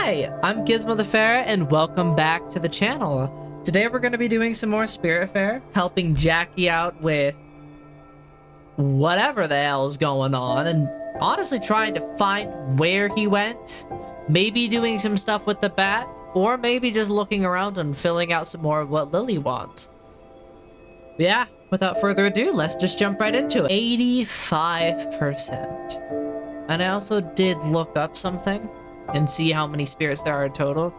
Hi, I'm Gizmo the Fair, and welcome back to the channel. Today we're going to be doing some more Spiritfarer, helping Jackie out with whatever the hell's going on, and honestly trying to find where he went. Maybe doing some stuff with the bat, or maybe just looking around and filling out some more of what Lily wants. Yeah, without further ado, let's just jump right into it. 85%. And I also did look up something and see how many spirits there are total.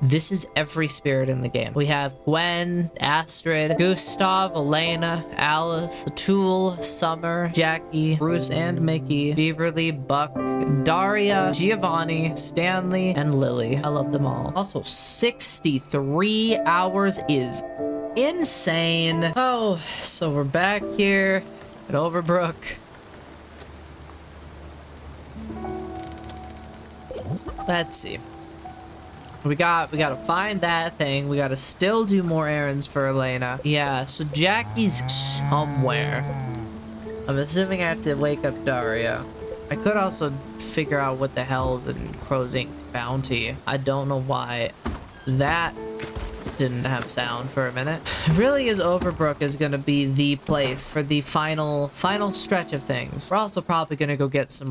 This is every spirit in the game. We have Gwen, Astrid, Gustav, Elena, Alice, Atul, Summer, Jackie, Bruce and Mickey, Beaverly, Buck, Daria, Giovanni, Stanley, and Lily. I love them all. Also, 63 hours is insane. Oh, so we're back here at Overbrook. Let's see. We gotta find that thing. We gotta still do more errands for Elena. Yeah, so Jackie's somewhere. I'm assuming I have to wake up Daria. I could also figure out what the hell's in Crow's Ink Bounty. I don't know why that didn't have sound for a minute. It really is Overbrook is gonna be the place for the final stretch of things. We're also probably gonna go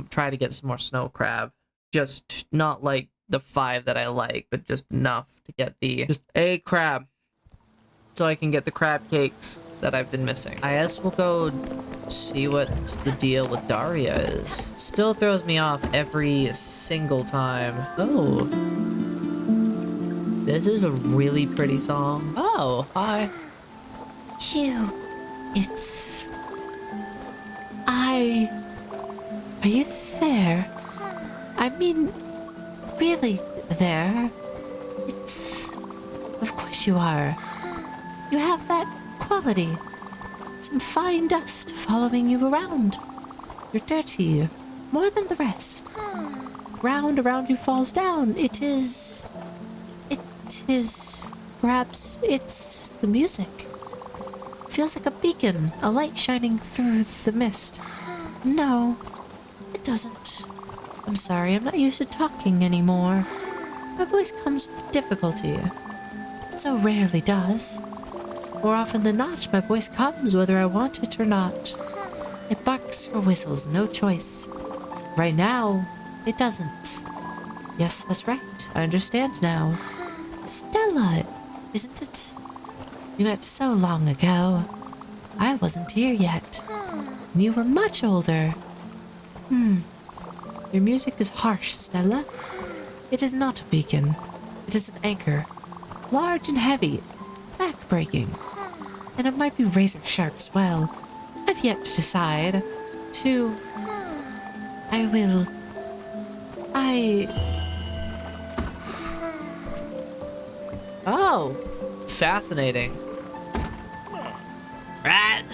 try to get some more snow crab. Just not like the 5 that I like, but just enough to get just a crab. So I can get the crab cakes that I've been missing. I guess we'll go see what the deal with Daria is. Still throws me off every single time. Oh. This is a really pretty song. Oh, hi. Are you there? I mean, really there? Of course you are. You have that quality. Some fine dust following you around. You're dirty, more than the rest. Ground around you falls down. Perhaps it's the music. Feels like a beacon, a light shining through the mist. No, it doesn't. I'm sorry, I'm not used to talking anymore. My voice comes with difficulty. It so rarely does. More often than not, my voice comes whether I want it or not. It barks or whistles, no choice. Right now, it doesn't. Yes, that's right. I understand now. Stella, isn't it? We met so long ago. I wasn't here yet. And you were much older. Your music is harsh, Stella. It is not a beacon. It is an anchor. Large and heavy. Back-breaking. And it might be razor sharp as well. I've yet to decide. Oh, fascinating. Right,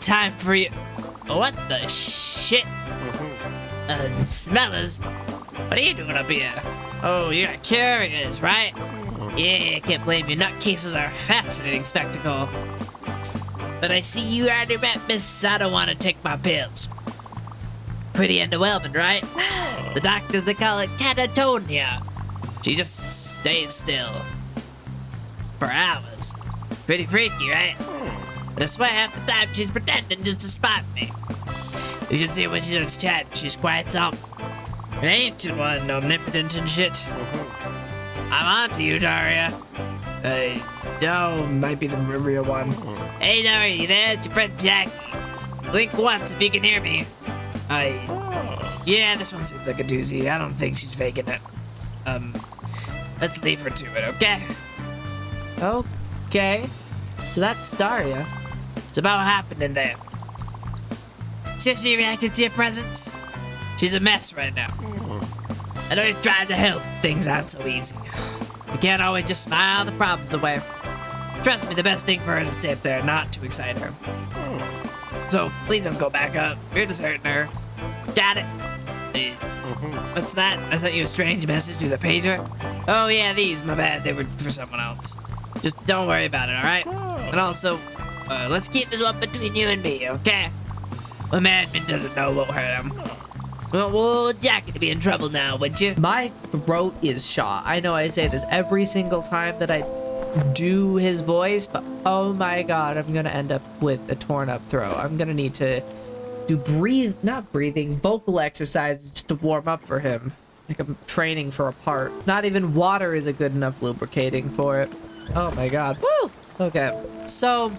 time for you. What the shit? Smellers, what are you doing up here? Oh, you're curious, right? Yeah, can't blame you. Nutcases are a fascinating spectacle. But I see you already met Miss I don't want to take my pills. Pretty underwhelming, right? The doctors, they call it catatonia. She just stays still. For hours. Pretty freaky, right? But I swear half the time she's pretending just to spot me. You should see when she starts chatting, she's quite something. An ancient one, omnipotent and shit. I'm on to you, Daria. No, might be the real one. Hey, Daria, you there? It's your friend Jackie. Blink once if you can hear me. Yeah, this one seems like a doozy. I don't think she's faking it. Let's leave her to it, okay? Okay. So that's Daria. It's about what happened in there. See she reacted to your presence? She's a mess right now. I know you're trying to help. Things aren't so easy. You can't always just smile the problems away. Trust me, the best thing for her is to stay up there and not to excite her. So, please don't go back up. You're just hurting her. Got it? What's that? I sent you a strange message through the pager? Oh yeah, these, my bad. They were for someone else. Just don't worry about it, alright? And also, let's keep this one between you and me, okay? A madman doesn't know what hurt him. Well, Jack could be in trouble now, would you? My throat is shot. I know I say this every single time that I do his voice, but oh my god, I'm gonna end up with a torn up throat. I'm gonna need to do vocal exercises just to warm up for him. Like I'm training for a part. Not even water is a good enough lubricating for it. Oh my god. Woo! Okay, so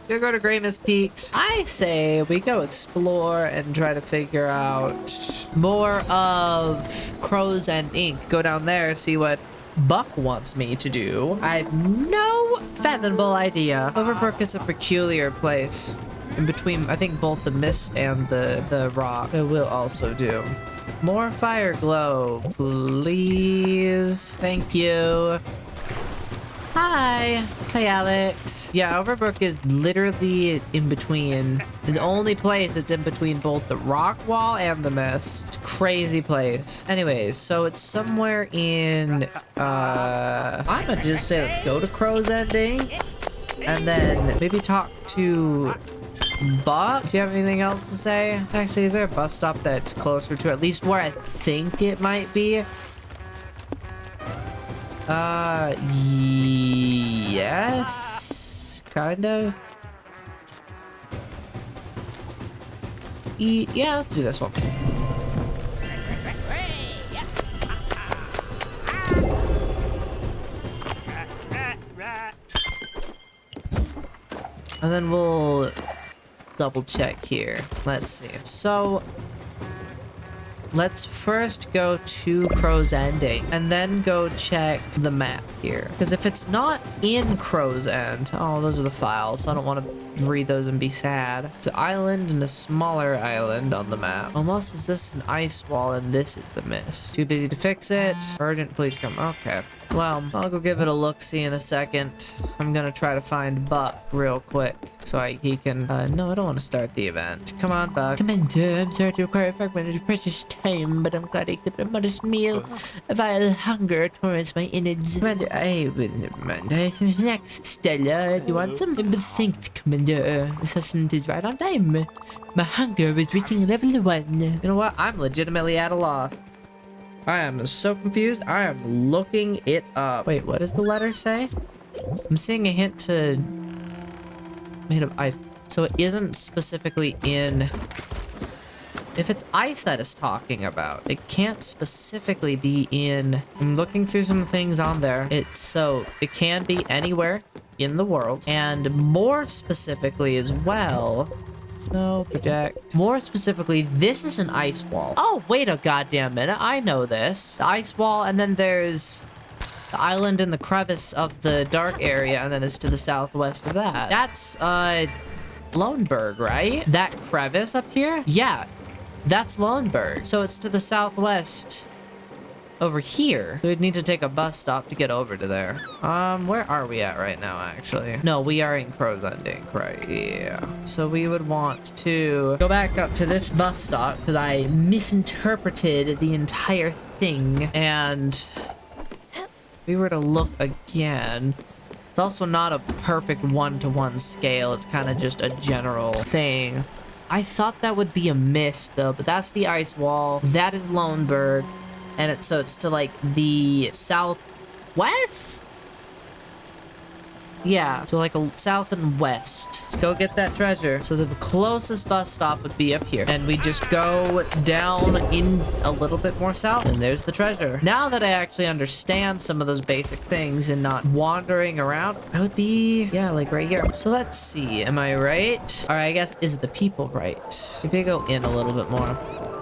we're gonna go to Gramus Peaks. I say we go explore and try to figure out more of Crows and Ink. Go down there, see what Buck wants me to do. I have no fathomable idea. Overbrook is a peculiar place. In between, I think both the mist and the rock. It will also do. More fire glow, please. Thank you. Hi. Hi, Alex. Yeah, Overbrook is literally in between. The only place that's in between both the rock wall and the mist. It's a crazy place. Anyways, so it's somewhere in, I'm gonna just say let's go to Crow's Ending. And then maybe talk to Buck. Does he have anything else to say? Actually, is there a bus stop that's closer to at least where I think it might be? Yes, kind of. Yeah, let's do this one. And then we'll double check here. Let's see. So let's first go to Crow's Ending and then go check the map here. Because if it's not in Crow's End, oh, those are the files. I don't want to read those and be sad. It's an island and a smaller island on the map. Unless is this an ice wall and this is the mist. Too busy to fix it. Urgent, please come. Okay. Well, I'll go give it a look-see in a second. I'm gonna try to find Buck real quick so he can, no, I don't want to start the event. Come on, Buck. Commander, I'm sorry to require a fragment of your precious time, but I'm glad to accept a modest meal. A vile hunger torments my innards. Commander, I will never mind. I have some snacks, Stella. Do you want some? Thanks, Commander. The sustenance is right on time. My hunger is reaching level 1. You know what? I'm legitimately at a loss. I am so confused. I am looking it up. Wait, what does the letter say? I'm seeing a hint to made of ice. So it isn't specifically in. If it's ice that it's talking about, it can't specifically be in. I'm looking through some things on there. It can be anywhere in the world, and more specifically as well. No, project. More specifically, this is an ice wall. Oh, wait a goddamn minute. I know this. The ice wall, and then there's the island in the crevice of the dark area, and then it's to the southwest of that. That's, Loneberg, right? That crevice up here? Yeah, that's Loneberg. So it's to the southwest over here. We'd need to take a bus stop to get over to there. Where are we at right now, actually? No, we are in Crow's Ending, right? Yeah. So we would want to go back up to this bus stop because I misinterpreted the entire thing. And if we were to look again, it's also not a perfect one-to-one scale. It's kind of just a general thing. I thought that would be a mist though, but that's the ice wall. That is Loneberg. And it's to like the southwest? Yeah, so like a south and west. Let's go get that treasure. So the closest bus stop would be up here. And we just go down in a little bit more south, and there's the treasure. Now that I actually understand some of those basic things and not wandering around, I would be, yeah, like right here. So let's see, am I right? Or I guess, is the people right? Maybe I go in a little bit more.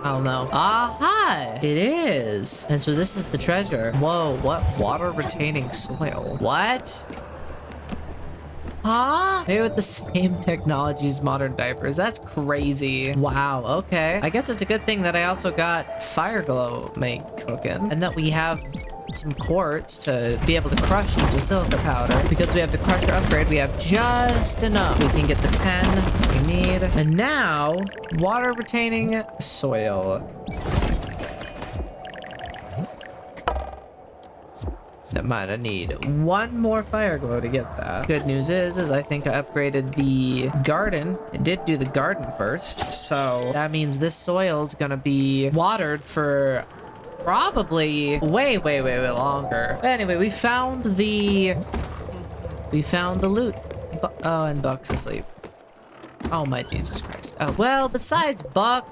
I don't know. Aha! It is. And so this is the treasure. Whoa, what? Water retaining soil. What? Huh? Maybe with the same technology as modern diapers. That's crazy. Wow, okay. I guess it's a good thing that I also got fire glow cooking. And that we have some quartz to be able to crush into silver powder. Because we have the crusher upgrade, we have just enough. We can get the 10 we need. And now, water retaining soil. Never mind, I need one more fire glow to get that. Good news is I think I upgraded the garden. I did do the garden first, so that means this soil is gonna be watered for probably way longer. But anyway, we found the loot. Oh, and Buck's asleep. Oh my Jesus Christ. Oh, well, besides Buck,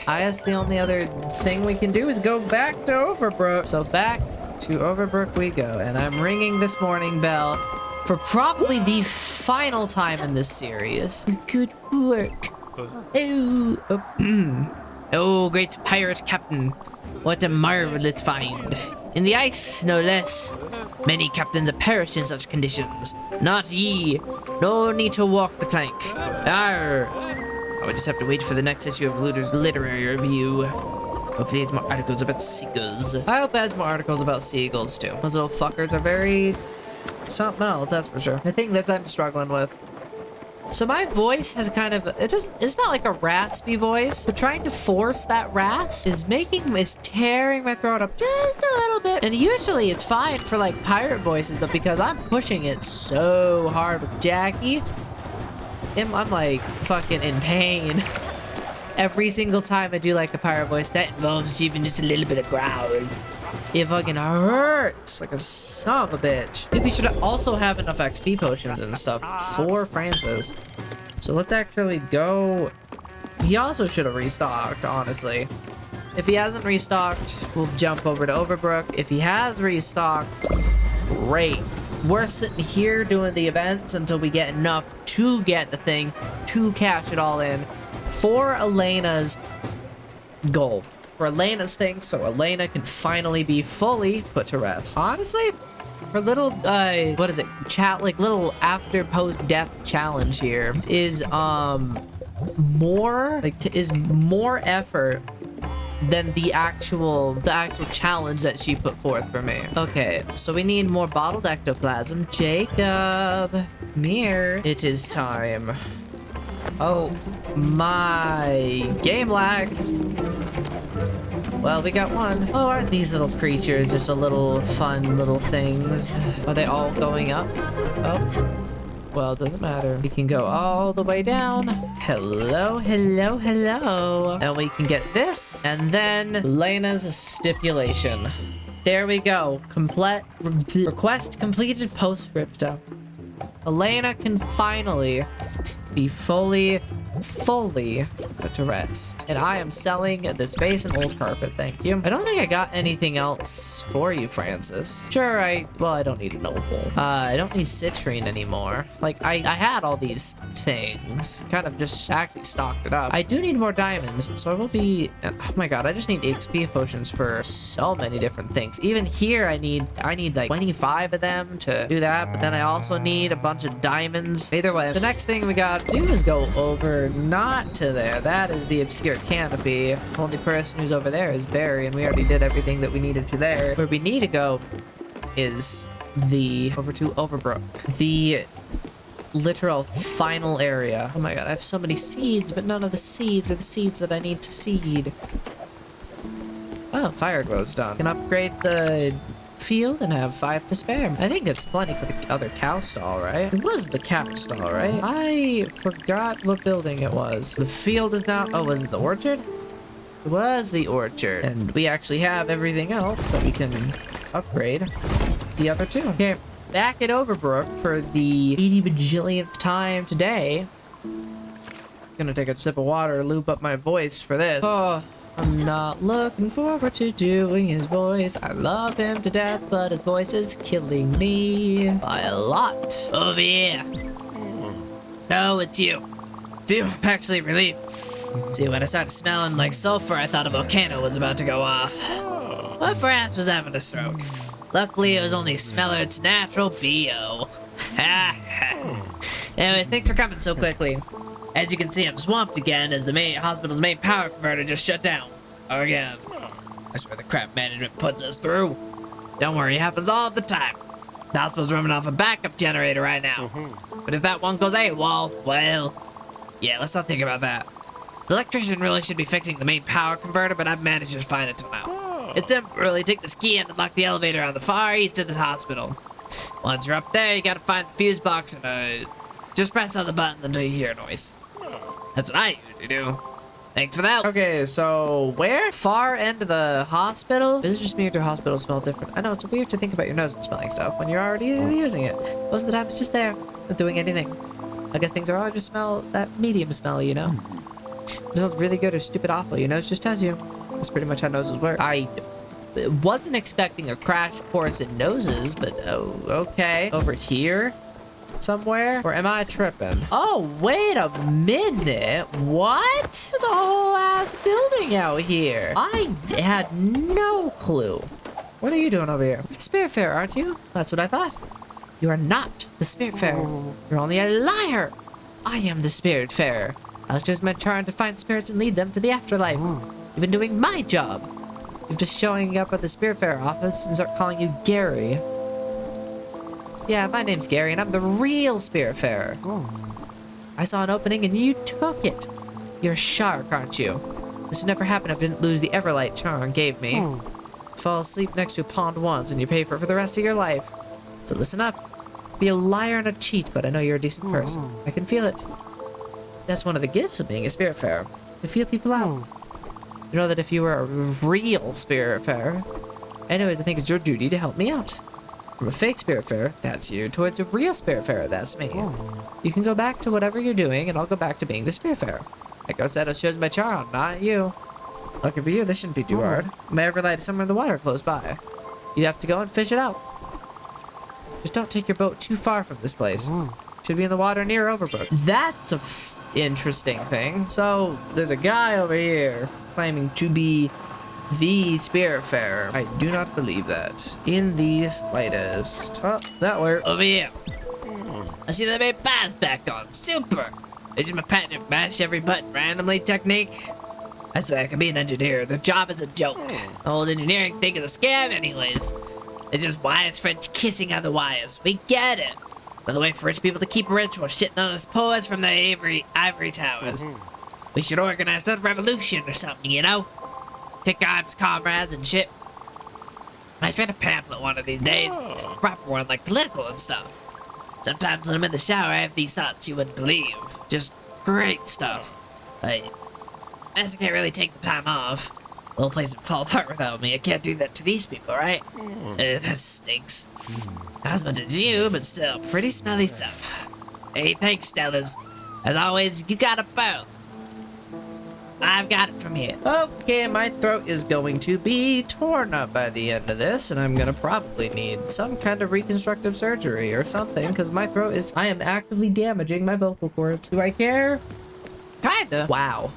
I guess the only other thing we can do is go back to Overbrook. So back to Overbrook we go, and I'm ringing this morning bell for probably the final time in this series. Good work. Oh, great pirate captain. What a marvelous find. In the ice, no less. Many captains have perished in such conditions. Not ye. No need to walk the plank. Arr. I would just have to wait for the next issue of Looter's literary review. Hopefully there's more articles about seagulls. I hope it has more articles about seagulls too. Those little fuckers are very something else, that's for sure. I think that I'm struggling with. So my voice has kind of, it's not like a raspy voice, but trying to force that rasp is tearing my throat up just a little bit. And usually it's fine for like pirate voices, but because I'm pushing it so hard with Jackie, I'm like fucking in pain. Every single time I do like a pirate voice, that involves even just a little bit of growl. It fucking hurts like a son of a bitch. I think we should also have enough XP potions and stuff for Francis. So let's actually go. He also should have restocked, honestly. If he hasn't restocked, we'll jump over to Overbrook. If he has restocked, great. We're sitting here doing the events until we get enough to get the thing, to cash it all in for Elena's goal. For Elena's thing, so Elena can finally be fully put to rest. Honestly, her little, what is it? Little after post-death challenge here is, more effort than the actual challenge that she put forth for me. Okay, so we need more bottled ectoplasm. Jacob, come here. It is time. Oh, my game lag. Well, we got one. Oh, aren't these little creatures just a little fun little things? Are they all going up? Oh. Well, it doesn't matter. We can go all the way down. Hello. And we can get this. And then Lena's stipulation. There we go. Request completed postscriptum. Elena can finally be fully put to rest. And I am selling this vase and old carpet, thank you. I don't think I got anything else for you, Francis. Sure, I don't need an opal. I don't need citrine anymore. Like, I had all these things. Kind of just actually stocked it up. I do need more diamonds, so I will be, oh my god, I just need XP potions for so many different things. Even here, I need like 25 of them to do that, but then I also need a bunch of diamonds. Either way, the next thing we gotta do is go over not to there. That is the obscure canopy. The only person who's over there is Barry, and we already did everything that we needed to there. Where we need to go is over to Overbrook. The literal final area. Oh my god, I have so many seeds, but none of the seeds are the seeds that I need to seed. Oh, fire glow's done. Can upgrade the field and have 5 to spare. I think it's plenty for the other cow stall, right? It was the cow stall, right? I forgot what building it was. The field is now, oh, was it the orchard? It was the orchard. And we actually have everything else that we can upgrade the other two. Okay, back at Overbrook for the 80 bajillionth time today. Gonna take a sip of water, loop up my voice for this. Oh, I'm not looking forward to doing his voice. I love him to death, but his voice is killing me by a lot. Over here. Oh, it's you. Phew, I'm actually relieved. See, when I started smelling like sulfur, I thought a volcano was about to go off. But perhaps was having a stroke. Luckily, it was only Smellard's natural BO. Anyway, thanks for coming so quickly. As you can see, I'm swamped again as the hospital's main power converter just shut down. Again. That's where the crap management puts us through. Don't worry, it happens all the time. The hospital's running off a backup generator right now. But if that one goes AWOL, well, yeah, let's not think about that. The electrician really should be fixing the main power converter, but I've managed to find it till now. It's temporarily. Take this key and unlock the elevator on the far east of this hospital. Once you're up there, you gotta find the fuse box and just press all the buttons until you hear a noise. That's what I usually do. Thanks for that. Okay, so where? Far end of the hospital? Is it just me or do hospitals smell different? I know, it's weird to think about your nose smelling stuff when you're already using it. Most of the time, it's just there, not doing anything. I guess things are all just smell that medium smell, you know? It smells really good or stupid awful. Your nose just tells you. That's pretty much how noses work. I wasn't expecting a crash course in noses, but oh, okay. Over here somewhere? Or am I tripping? Oh, wait a minute. What? There's a whole ass building out here. I had no clue. What are you doing over here? The Spiritfarer, aren't you? That's what I thought. You are not the Spiritfarer. You're only a liar. I am the Spiritfarer. I was just meant trying to find spirits and lead them to the afterlife. You've been doing my job. You're just showing up at the Spiritfarer office and start calling you Gary. Yeah, my name's Gary, and I'm the real Spiritfarer. I saw an opening, and you took it. You're a shark, aren't you? This would never happen if I didn't lose the Everlight charm gave me. Fall asleep next to a pond once, and you pay for it for the rest of your life. So listen up. Be a liar and a cheat, but I know you're a decent person. I can feel it. That's one of the gifts of being a Spiritfarer. To feel people out. You know that if you were a real Spiritfarer, anyways, I think it's your duty to help me out. From a fake Spiritfarer, that's you, towards a real Spiritfarer, that's me. You can go back to whatever you're doing, and I'll go back to being the Spiritfarer. Like I said, it shows my charm, not you. Lucky for you, this shouldn't be too hard. My Everlight is somewhere in the water close by. You'd have to go and fish it out. Just don't take your boat too far from this place. Should be in the water near Overbrook. That's a interesting thing. So, there's a guy over here claiming to be the Spiritfarer. I do not believe that. In the slightest. Oh, that worked. Over here. I see that made pass back on. Super. It's just my partner mash every button randomly technique. I swear I could be an engineer. The job is a joke. The whole engineering thing is a scam anyways. It's just wires French kissing on the wires. We get it. Another way for rich people to keep rich while shitting on us poets from the ivory towers. We should organize another revolution or something, you know? Take arms, comrades, and shit. Might write a pamphlet one of these days. Proper one, like political and stuff. Sometimes when I'm in the shower, I have these thoughts you wouldn't believe. Just great stuff. Like, I guess I can't really take the time off. The whole place would fall apart without me. I can't do that to these people, right? That stinks. Not as much as you, but still, pretty smelly stuff. Hey, thanks, Stellas. As always, you got a boat. I've got it from here. Okay, my throat is going to be torn up by the end of this, and I'm gonna probably need some kind of reconstructive surgery or something, because my throat is... I am actively damaging my vocal cords. Do I care? Kinda. Wow.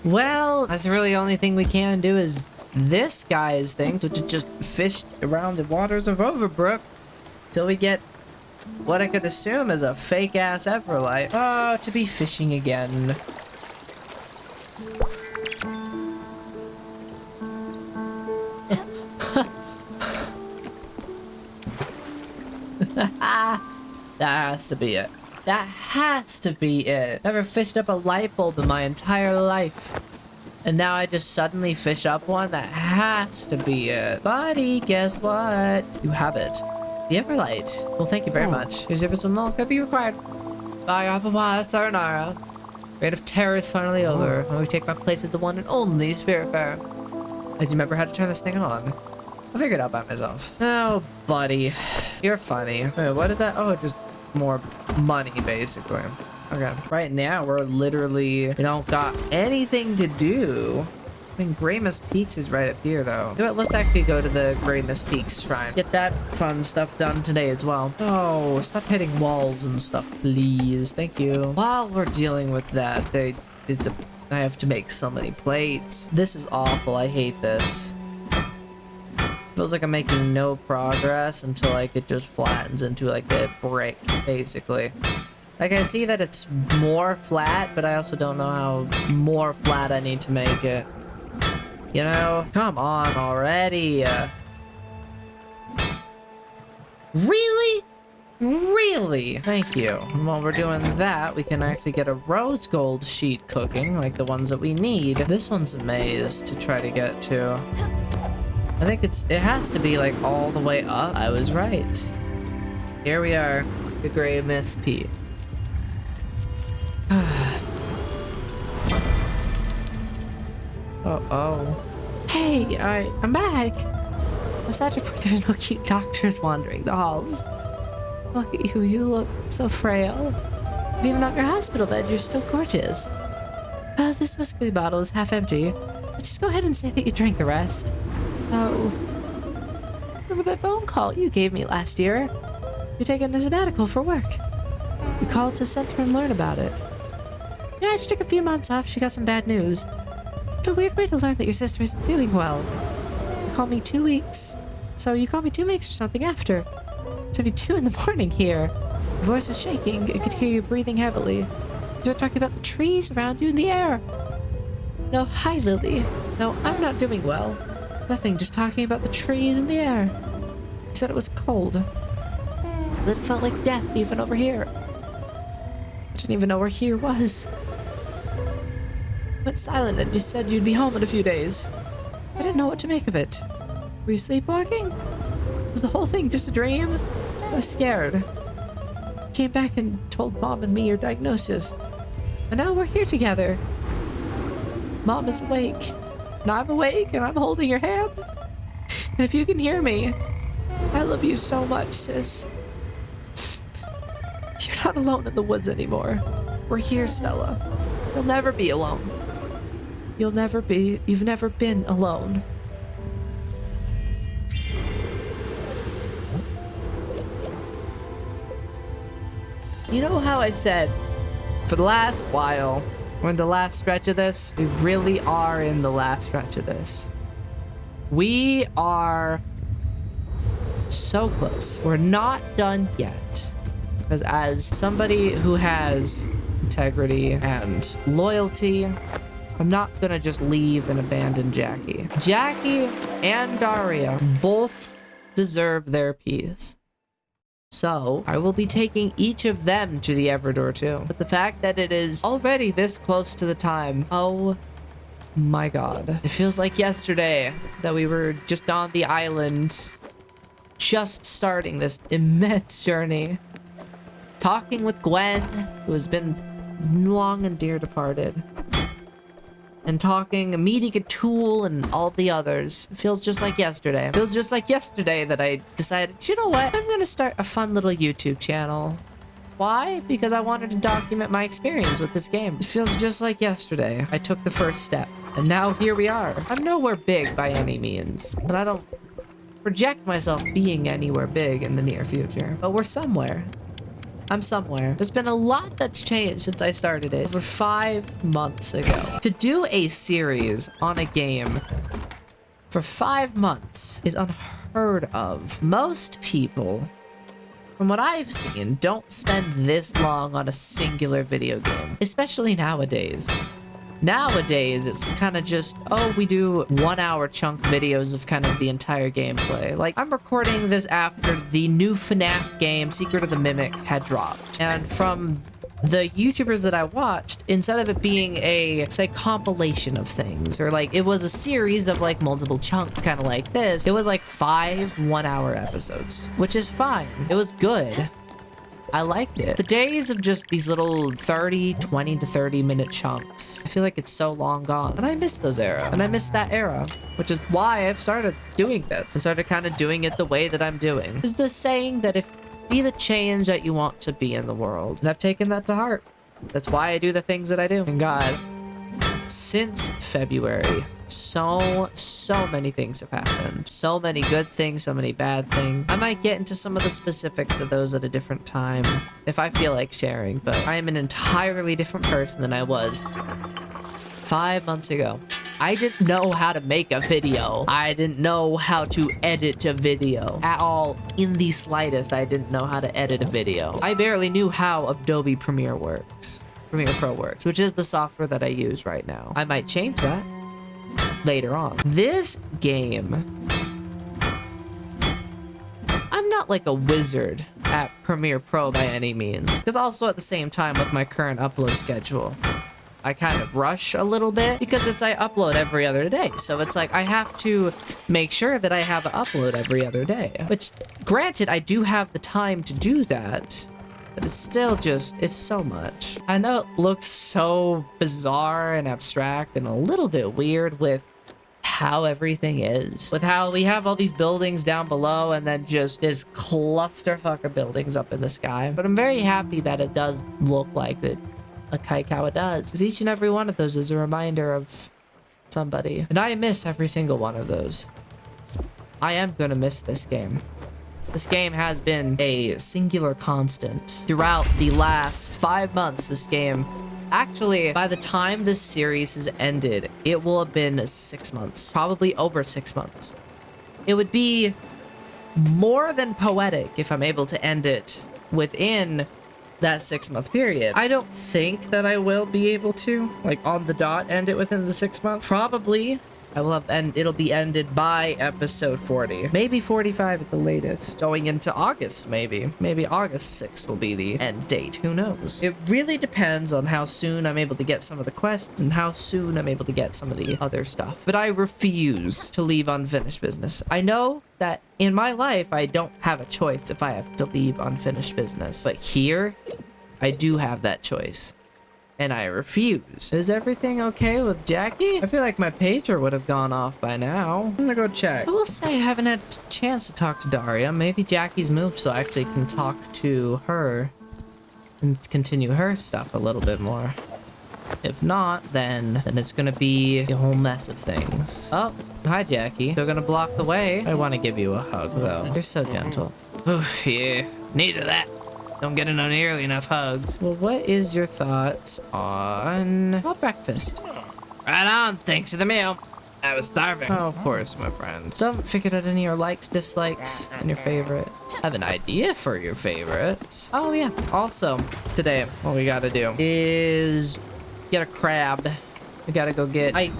Well, that's really the only thing we can do is this guy's things, which is just fish around the waters of Overbrook till we get what I could assume is a fake-ass Everlight. Oh, to be fishing again. That has to be it. That has to be it. Never fished up a light bulb in my entire life. And now I just suddenly fish up one? That has to be it. Buddy, guess what? You have it. The Everlight. Well, thank you very much. Your service will no longer be required. Bye, Alpha Sayonara. Reign of terror is finally over. When we take my place as the one and only Spiritfarer. I remember how to turn this thing on. I'll figure it out by myself. Oh, buddy. You're funny. Wait, what is that? Oh, just more money, basically. Okay. Right now, we're literally, we don't got anything to do. I mean, Graymus Peaks is right up here, though. You know what? Let's actually go to the Graymus Peaks shrine. Get that fun stuff done today as well. Oh, stop hitting walls and stuff, please. Thank you. While we're dealing with that, I have to make so many plates. This is awful. I hate this. Feels like I'm making no progress until like it just flattens into like a brick, basically. Like I see that it's more flat, but I also don't know how more flat I need to make it. You know? Come on already. Really? Really? Thank you. And while we're doing that, we can actually get a rose gold sheet cooking, like the ones that we need. This one's a maze to try to get to. I think it has to be like all the way up. I was right. Here we are, the gray mist peak. Uh-oh. Hey, I'm back. I'm sad to report there's no cute doctors wandering the halls. Look at you, you look so frail. And even on your hospital bed, you're still gorgeous. This whiskey bottle is half empty. Let's just go ahead and say that you drank the rest. Oh. Remember that phone call you gave me last year? You're taking a sabbatical for work. We called to center and learn about it. Yeah, she took a few months off. She got some bad news. What a weird way to learn that your sister isn't doing well. You called me 2 weeks. So you called me 2 weeks or something after. It took me 2 in the morning here. Your voice was shaking. I could hear you breathing heavily. You were talking about the trees around you in the air. No, hi, Lily. No, I'm not doing well. Nothing, just talking about the trees in the air. You said it was cold. It felt like death even over here. I didn't even know where here was. Went silent and you said you'd be home in a few days. I didn't know what to make of it. Were you sleepwalking? Was the whole thing just a dream? I was scared. Came back and told Mom and me your diagnosis. And now we're here together. Mom is awake. And I'm awake and I'm holding your hand. And if you can hear me, I love you so much, sis. You're not alone in the woods anymore. We're here, Stella. You'll never be alone. You've never been alone. You know how I said, for the last while, we're in the last stretch of this? We really are in the last stretch of this. We are so close. We're not done yet. Because as somebody who has integrity and loyalty, I'm not gonna just leave and abandon Jackie. Jackie and Daria both deserve their peace. So, I will be taking each of them to the Everdor too. But the fact that it is already this close to the time, oh my god. It feels like yesterday that we were just on the island, just starting this immense journey. Talking with Gwen, who has been long and dear departed. And meeting a tool and all the others. It feels just like yesterday. It feels just like yesterday that I decided, you know what? I'm gonna start a fun little YouTube channel. Why? Because I wanted to document my experience with this game. It feels just like yesterday. I took the first step. And now here we are. I'm nowhere big by any means. And I don't project myself being anywhere big in the near future. But we're somewhere. I'm somewhere. There's been a lot that's changed since I started it over 5 months ago. To do a series on a game for 5 months is unheard of. Most people, from what I've seen, don't spend this long on a singular video game, especially nowadays. Nowadays, it's kind of just, oh, we do 1 hour chunk videos of kind of the entire gameplay. Like, I'm recording this after the new FNAF game, Secret of the Mimic, had dropped. And from the YouTubers that I watched, instead of it being a, say, compilation of things, or like, it was a series of like multiple chunks, kind of like this, it was like 5 1-hour episodes, which is fine. It was good. I liked it. The days of just these little 20 to 30 minute chunks, I feel like it's so long gone. And I miss those era. And I miss that era, which is why I've started doing this. I started kind of doing it the way that I'm doing. There's the saying that be the change that you want to be in the world. And I've taken that to heart. That's why I do the things that I do. And God, since February, so many things have happened. So many good things, so many bad things. I might get into some of the specifics of those at a different time if I feel like sharing, but I am an entirely different person than I was 5 months ago. I didn't know how to make a video. I didn't know how to edit a video at all. In the slightest, I didn't know how to edit a video. I barely knew how Adobe Premiere Pro works, which is the software that I use right now. I might change that later on. This game, I'm not like a wizard at Premiere Pro by any means. Because also at the same time with my current upload schedule, I kind of rush a little bit because I upload every other day. So it's like I have to make sure that I have an upload every other day. Which, granted, I do have the time to do that. But it's still just, it's so much. I know it looks so bizarre and abstract and a little bit weird with how everything is. With how we have all these buildings down below and then just this clusterfuck of buildings up in the sky. But I'm very happy that it does look like it. Like how it does. Because each and every one of those is a reminder of somebody. And I miss every single one of those. I am gonna miss this game. This game has been a singular constant throughout the last 5 months. This game, actually, by the time this series has ended, it will have been 6 months. Probably over 6 months. It would be more than poetic if I'm able to end it within that 6-month period. I don't think that I will be able to, like, on the dot end it within the 6 months. Probably I will have, and it'll be ended by episode 40. Maybe 45 at the latest. Going into August, maybe. Maybe August 6th will be the end date. Who knows? It really depends on how soon I'm able to get some of the quests and how soon I'm able to get some of the other stuff. But I refuse to leave unfinished business. I know that in my life, I don't have a choice if I have to leave unfinished business. But here, I do have that choice. And I refuse. Is everything okay with Jackie? I feel like my pager would have gone off by now. I'm gonna go check. I will say I haven't had a chance to talk to Daria. Maybe Jackie's moved so I actually can talk to her and continue her stuff a little bit more. If not, then it's gonna be a whole mess of things. Oh, hi Jackie. They're gonna block the way. I want to give you a hug though. You're so gentle. Oof, yeah, needed that. Don't get nearly enough hugs. Well, what is your thoughts on breakfast? Right on, thanks for the meal. I was starving. Oh, of course, my friend. So, figured out any of your likes, dislikes, and your favorites. I have an idea for your favorites. Oh, yeah. Also, today, what we gotta do is get a crab. We gotta go get... I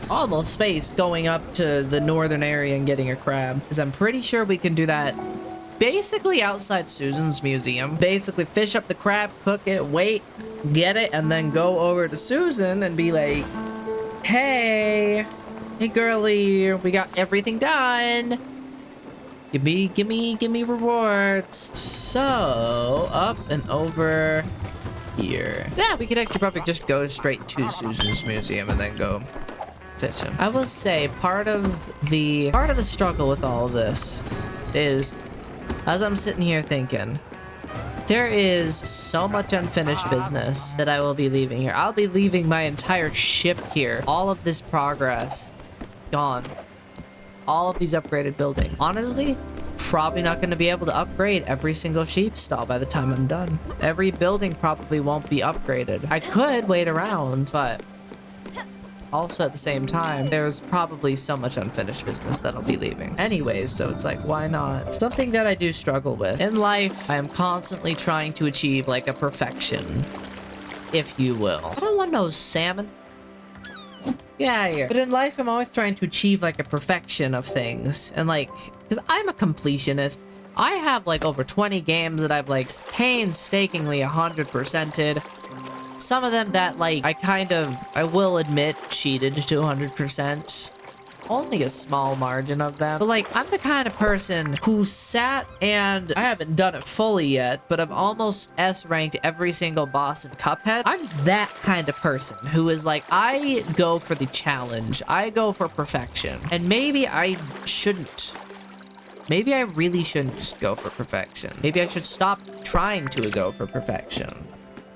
almost spaced going up to the northern area and getting a crab. Because I'm pretty sure we can do that basically outside Susan's museum. Basically fish up the crab, cook it, wait, get it, and then go over to Susan and be like, hey girly, we got everything done. Give me rewards. So, up and over here. Yeah, we could actually probably just go straight to Susan's museum and then go fishing. I will say part of the struggle with all of this is, as I'm sitting here thinking, there is so much unfinished business that I will be leaving here. I'll be leaving my entire ship here. All of this progress gone. All of these upgraded buildings. Honestly, probably not going to be able to upgrade every single sheep stall by the time I'm done. Every building probably won't be upgraded. I could wait around, but also at the same time, there's probably so much unfinished business that I'll be leaving. Anyways, so it's like, why not? Something that I do struggle with. In life, I am constantly trying to achieve like a perfection, if you will. I don't want no salmon. Get out of here. But in life, I'm always trying to achieve like a perfection of things. And like, because I'm a completionist. I have like over 20 games that I've like painstakingly 100%ed. Some of them that, like, I will admit, cheated to 100%. Only a small margin of them. But, like, I'm the kind of person who sat and... I haven't done it fully yet, but I've almost S-ranked every single boss in Cuphead. I'm that kind of person who is like, I go for the challenge. I go for perfection. And maybe I shouldn't. Maybe I really shouldn't just go for perfection. Maybe I should stop trying to go for perfection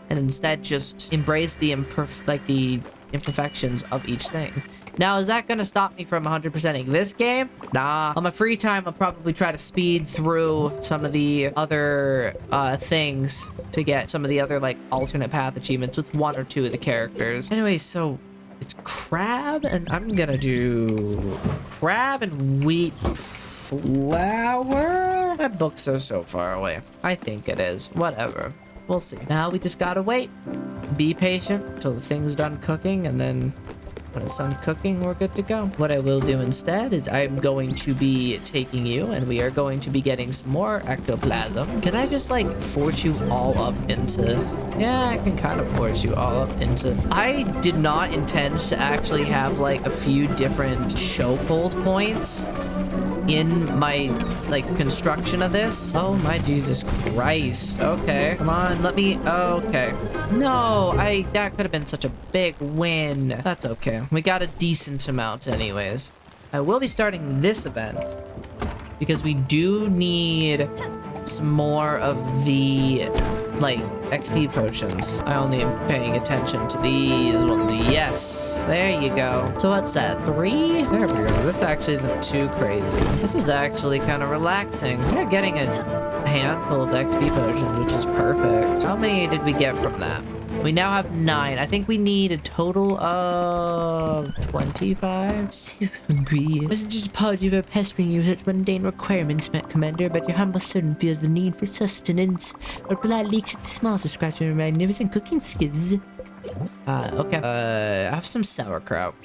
and instead just embrace the imperfections of each thing. Now, is that gonna stop me from 100%ing this game? Nah. On my free time, I'll probably try to speed through some of the other things to get some of the other, like, alternate path achievements with 1 or 2 of the characters. Anyway, so it's crab, and I'm gonna do crab and wheat flour? My books are so far away. I think it is. Whatever. We'll see. Now we just gotta wait. Be patient until the thing's done cooking, and then When it's done cooking, we're good to go. What I will do instead is I'm going to be taking you and we are going to be getting some more ectoplasm. Can I just like force you all up into... Yeah, I can kind of force you all up into... I did not intend to actually have like a few different chokehold points in my like construction of this. Oh my Jesus Christ. Okay, come on, let me... Okay. No, that could have been such a big win. That's okay. We got a decent amount anyways. I will be starting this event because we do need some more of the like XP potions. I only am paying attention to these ones. Yes, there you go. So what's that, 3? There we go. This actually isn't too crazy. This is actually kind of relaxing. We're getting a handful of XP potions, which is perfect. How many did we get from that? We now have 9. I think we need a total of 25. So hungry. Wasn't just apology for pestering you with such mundane requirements, Commander, but your humble servant feels the need for sustenance. Or gladly accept the small subscribe to your magnificent cooking skills. Okay. I have some sauerkraut.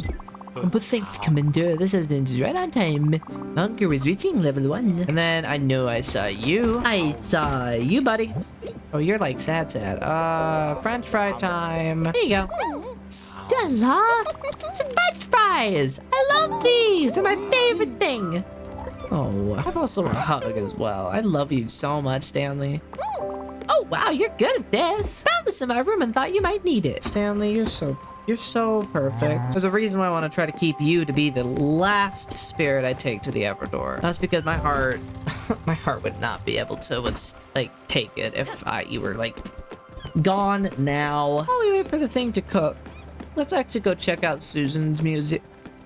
But thanks, Commander. This is right on time. My hunger is reaching level 1. And then I knew I saw you. I saw you, buddy. Oh, you're like sad. French fry time. There you go. Stella! Some French fries! I love these! They're my favorite thing! Oh, I've also want a hug as well. I love you so much, Stanley. Oh, wow, you're good at this. Found this in my room and thought you might need it. Stanley, you're so perfect. There's a reason why I want to try to keep you to be the last spirit I take to the Everdor. That's because my heart, my heart would not be able to take it if you were like gone now. While we wait for the thing to cook, let's actually go check out Susan's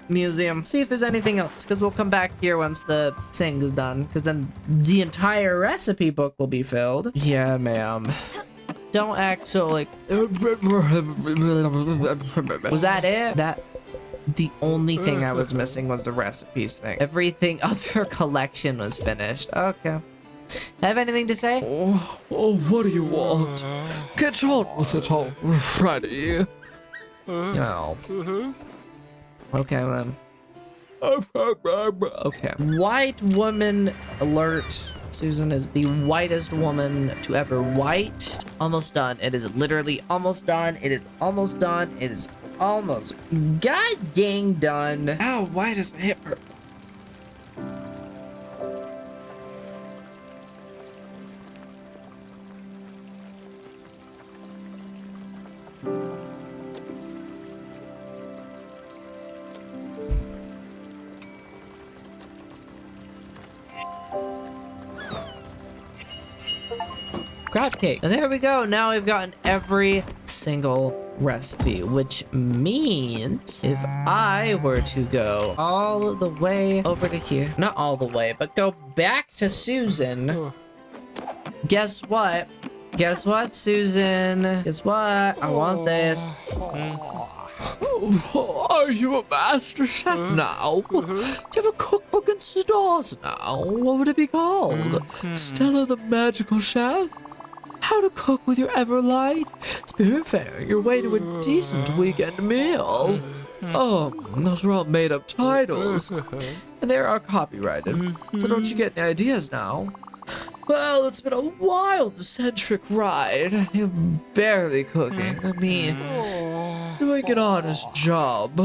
museum. See if there's anything else, because we'll come back here once the thing is done, because then the entire recipe book will be filled. Yeah, ma'am. Don't act so like... Was that it? The only thing I was missing was the recipes thing. Everything other collection was finished. Okay. Have anything to say? Oh, what do you want? Get on with it already. No. Okay, then. Okay. White woman alert. Susan is the whitest woman to ever white. Almost done. It is literally almost done. It is almost done. It is almost god dang done. Ow, why does my hip hurt? Crab cake. And there we go. Now we've gotten every single recipe, which means if I were to go all the way over to here, not all the way, but go back to Susan, guess what? Guess what, Susan? Guess what? I want this. Are you a master chef now? Do you have a cookbook in stores now? What would it be called? Stella the Magical Chef? How to cook with your Everlight? Spiritfarer, your way to a decent weekend meal. Oh, those were all made-up titles. And they are copyrighted. So don't you get any ideas now? Well, it's been a wild, eccentric ride. You're barely cooking. Me, doing an honest job.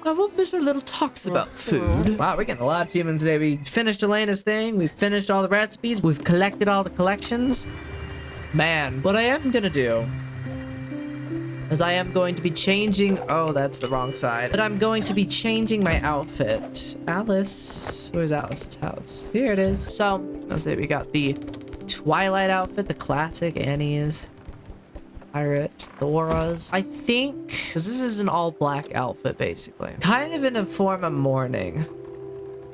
I won't miss our little talks about food. Wow, we're getting a lot of humans today. We finished Elena's thing. We finished all the recipes. We've collected all the collections. Man, what I am gonna do is I am going to be changing... Oh, that's the wrong side. But I'm going to be changing my outfit. Alice... Where's Alice's house? Here it is. So, let's say we got the Twilight outfit, the classic Annie's, Pirate, Thora's. I think... Because this is an all-black outfit, basically. Kind of in a form of mourning.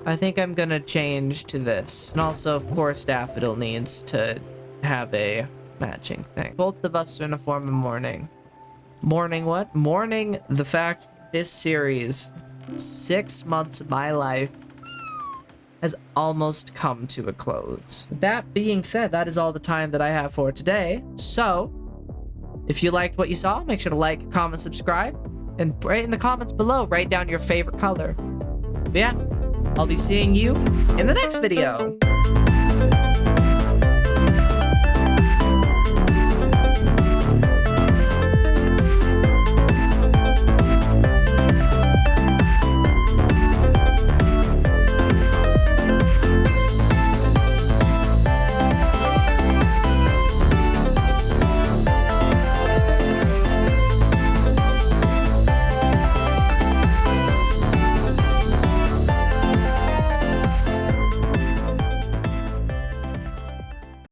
I think I'm gonna change to this. And also, of course, Daffodil needs to have a matching thing. Both of us are in a form of mourning. Mourning what? Mourning the fact this series, 6 months of my life, has almost come to a close. That being said, that is all the time that I have for today. So, if you liked what you saw, make sure to like, comment, subscribe. And write in the comments below, write down your favorite color. But yeah, I'll be seeing you in the next video.